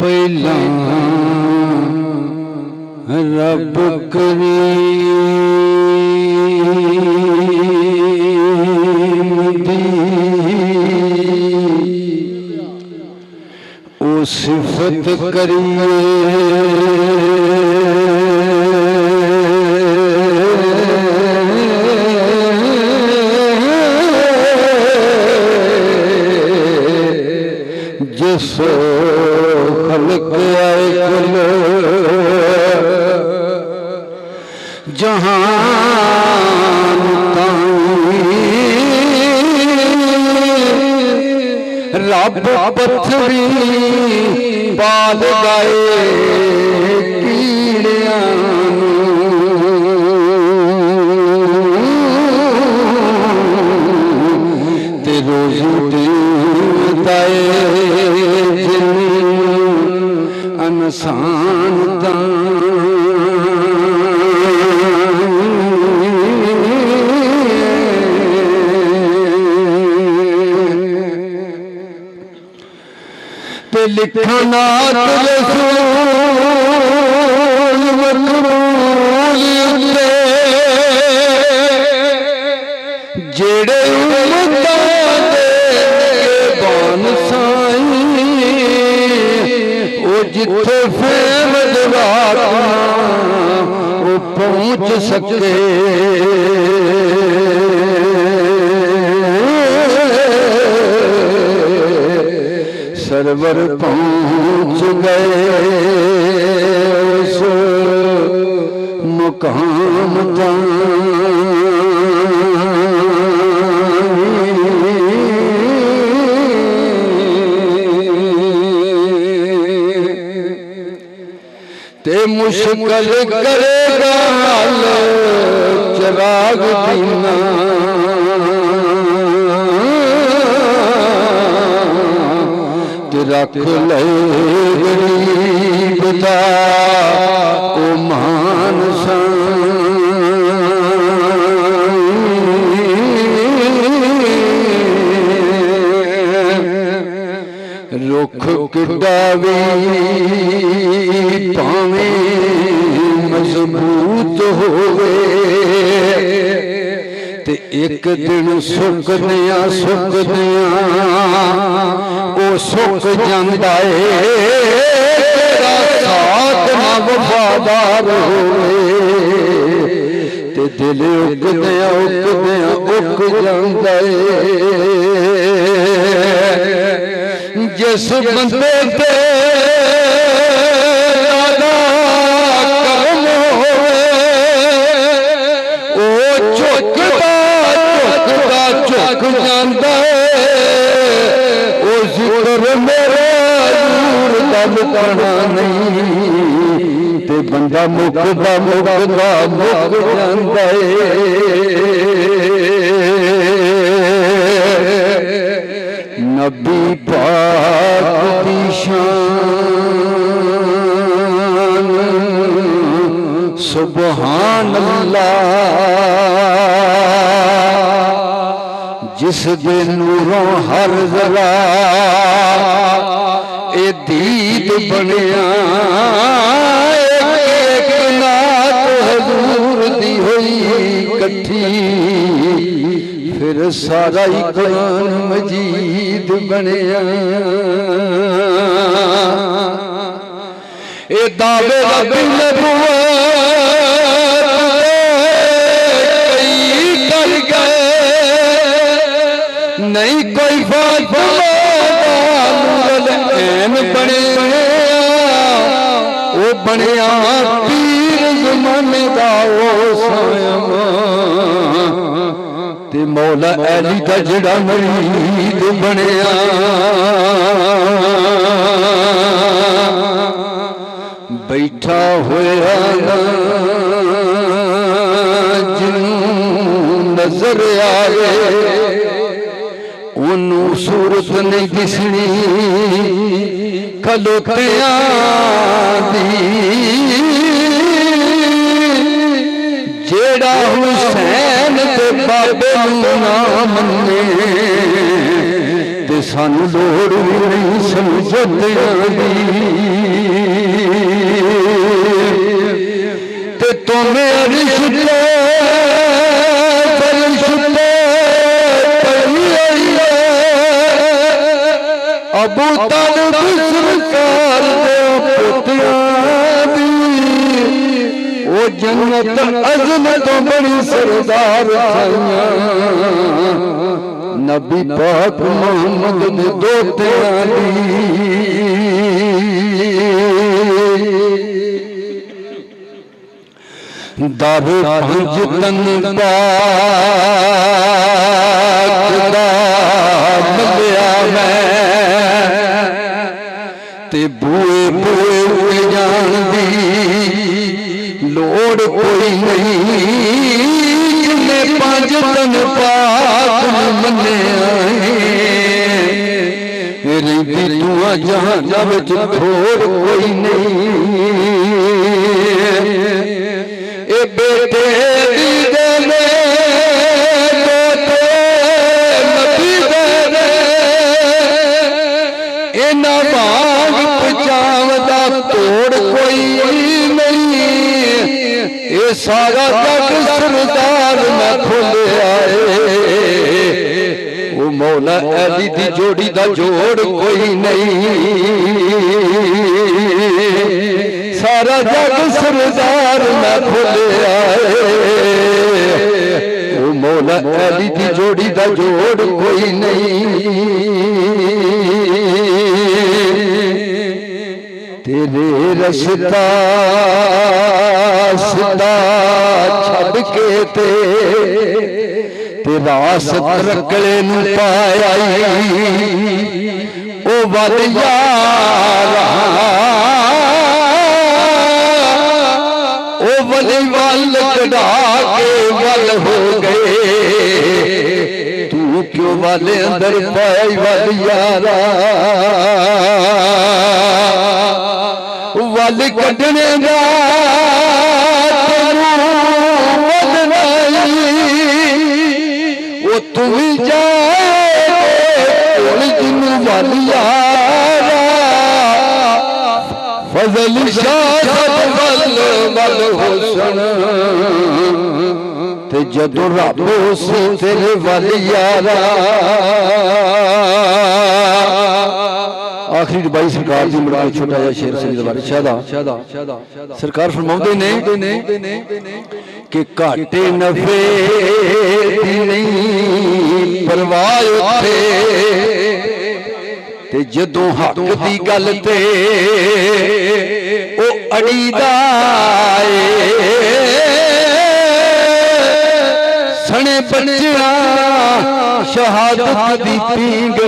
पहला रब करीम दी ओ सिफत करिए जिसो खल्क आए कुल जहान रब पत्थरी पाल गए कीड़ियां ते रोज़ी देता अनसान ते लिखना जेड़े जिथे फेम वो पहुँच सके सरवर पहुँच गए उस मुकाम ते मुश्किल करेगा हाल चिराग दीना ते रख ले गरीब दा ओ मान रुख किड्डा भी भावे मजबूत होवे ते एक दिन सुकदियां ओ सुक जांदा है तेरा साथ ना वफादार होवे ते दिल उकदियां उक जांदा है जिस बंदे पे करम होवे ओ झुकदा झुक जांदा ओ जिक्र मेरे नूर दा मुकना नहीं ते बंदा मुकदा मुक जांदा नबी पाक दी शान सुभान अल्लाह जिस दे नूरों हर जरा ए दीद बनिया एक नात हजूर दी होई कठी फिर सारा ही कुरान मजीद बनिया ए दावे रबी कर गए नहीं कोई बने ओ बनिया पीर जमाने का ओ स्वयं ते मौला अली का जड़ा मरीद बनिया बैठा होया जिन्हों नजर आए ओनू सूरत नहीं दिसनी खलोतिया दी जेड़ा हुसैन ते बाबे ना मन्ने ते सानू लोड़ भी नहीं समझदियां दी मेरी शुटे फरिश्ते पढ़िए अबू तालिब सरकार दे पुत्रियां दी ओ जन्नत अज़म तो बड़ी सरदार खाइयां नबी पाक मोहम्मद दे दोतियां दी दावे पंज तन पाक दा मिलिया मैं ते बूए बूए उड़ जान दी लोड़ कोई नहीं जिन्हें पंज तन पाक मन्निया रहिंदी दुआ जहां विच थोड़ कोई नहीं ए बेटे दी देने बेटे नबी देने इन्हां वांग पचावदा तोड़ कोई नहीं ए सारा जग सरदार मैं खोलिया ओ मौला अली दी जोड़ी दा जोड़ कोई नहीं सारा जग सरदार मैं खोलिया ओ मौला अली दी जोड़ी दा जोड़ कोई नहीं तेरे रस्ता सदा छड़ के ते रास तरकले नूं पाया ओ वल यारा ओ वली वल कढ़ा के वल हो गए तू क्यों वाले अंदर पाई वल यारा वल कढ़ने दा वो तू जाए जिन्नू वल यारा फजल शाह वल वल हुसन ते जदों रब उसी तेरे वल यारा आखिरी रुबाई सरकार दी मुड़ा छोटा जिहा शेर सैयद वारिस शाह दा सरकार फरमाउंदे ने कि घाटे नफे दी नहीं परवाह उत्थे ते जदों हक दी गल ते ओ अड़ीदा सने बच्चियां शहादत दी पींग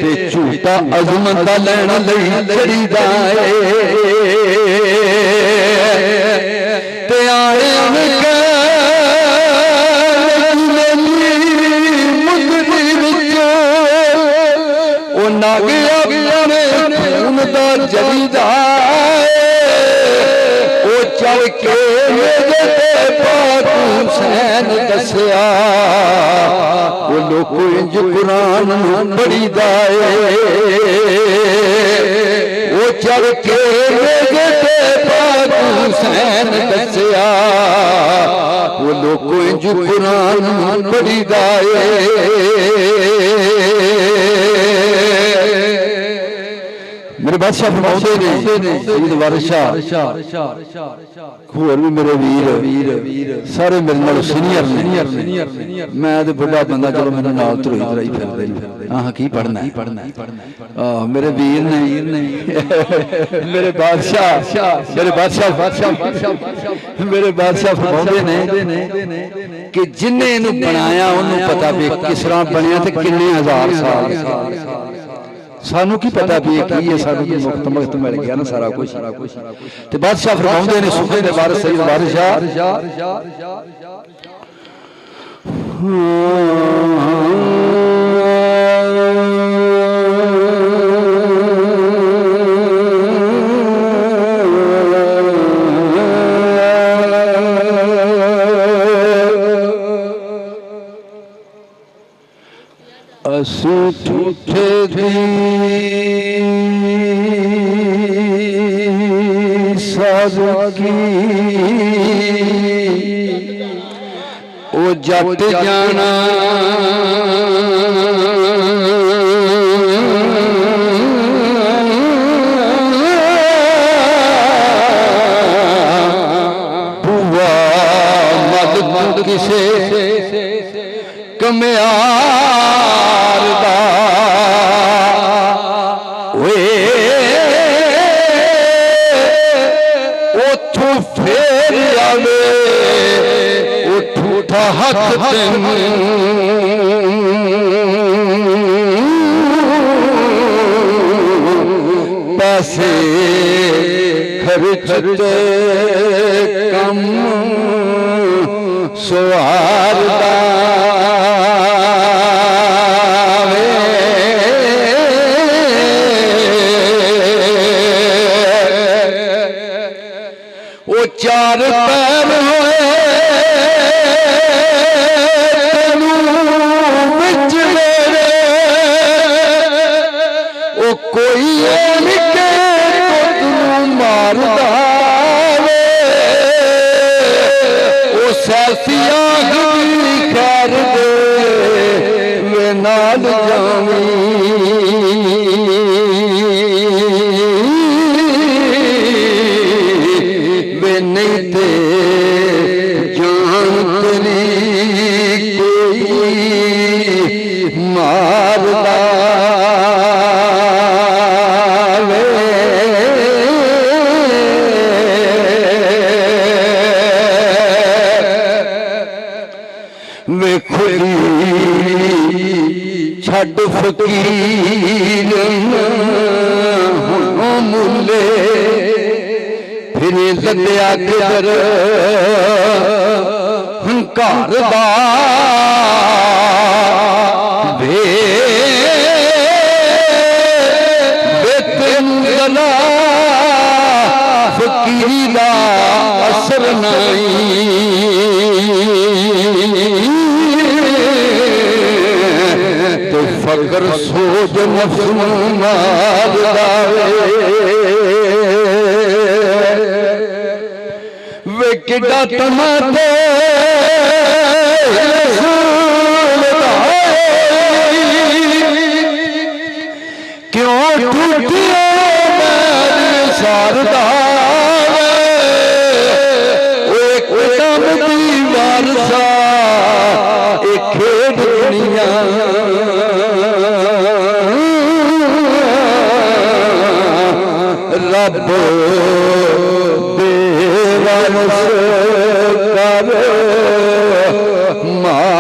ते झूठा अजमत लैण लई चढ़ीदा ते आए जलीदा ओ चल के हुसैन दसिया वो लोग इंज कुरान बड़ी दाए वो चल के हुसैन दसिया वो लोग इंज कुरान बड़ी दाए मेरे बादशाह फरमाते ने सैयद वारिस शाह होर भी मेरे वीर सारे मेरे नाल सीनियर ने मैं ते बुढ़ा बंदा चलो मेरे नाल तुरई फिरदे हां की पढ़ना है मेरे वीर ने मेरे बादशाह फरमाते ने कि जिन्ने इनू बनाया उन्हें पता भी किस तरह बनिया ते किन्ने हजार साल सानू की पता भी की है सानू की मुक्त मिल गया ना सारा कुछ ते बादशाह फरमाउंदे ने सूबे दे वारिस सैयद वारिस शाह असू झूठे दी सा ਸਦਕੀ ਉਹ ਜੱਟ ਜਾਣਾ ਬੁਆ ਮਦਦ ਕਿਸੇ ਕਮਿਆਰ ਦਾ ਓਏ ਉਥੋਂ ਫੇਰ ਆਵੇ ਉਠਾ ਹੱਥ ਤੈਨੂੰ ਪੈਸੇ ਖਰਚ ਤੇ ਕੰਮ ਸਵਾਰਦਾ ਉਹ ਚਾਰ ਪੈਰ ਹੋਏ ਵਿੱਚ ਮੇਰੇ ਉਹ ਕੋਈ ਨਿੱਕੇ ਪੁੱਤ ਨੂੰ ਮਾਰਦਾ ਵੇ ਉਹ ਸੈਸੀ ਆਖਦੀ ਖੈਰ ਦੇ ਵੇ ਨਾਲ ਜਾਵੀਂ ਨਹੀਂ ਤੇ ਜਾਨ ਤੇਰੀ ਕੋਈ ਮਾਰਦਾ ਵੇ ਵੇਖੋ ਛੱਡ ਫਕੀਰ ਹੁਣ ਮੁੱਲੇ ਫਿਰ ਲੱਦਿਆ ਕਿਦਰ ਹੰਕਾਰ ਦਾ ਵੇ ਤੈਨੂੰ ਗਲਾ ਫਕੀਰੀ ਦਾ ਅਸਰ ਨਹੀਂ ਤੇ ਫਕਰ ਸੋਚ ਨਫਸ ਨੂੰ ਮਾਰਦਾ ਵੇ ਕਿੱਡਾ ਤਮਾਤੇ ਕਿਉਂ ਟੁੱਟਿਆ ਮੇਰੀ ਸਰਦਾ ਓਏ ਕਦਮ ਦੀ ਵਾਰਸਾ ਇਹ ਖੇਡ ਦੁਨੀਆ ਰੱਬ ਕਰ ਮਾਂ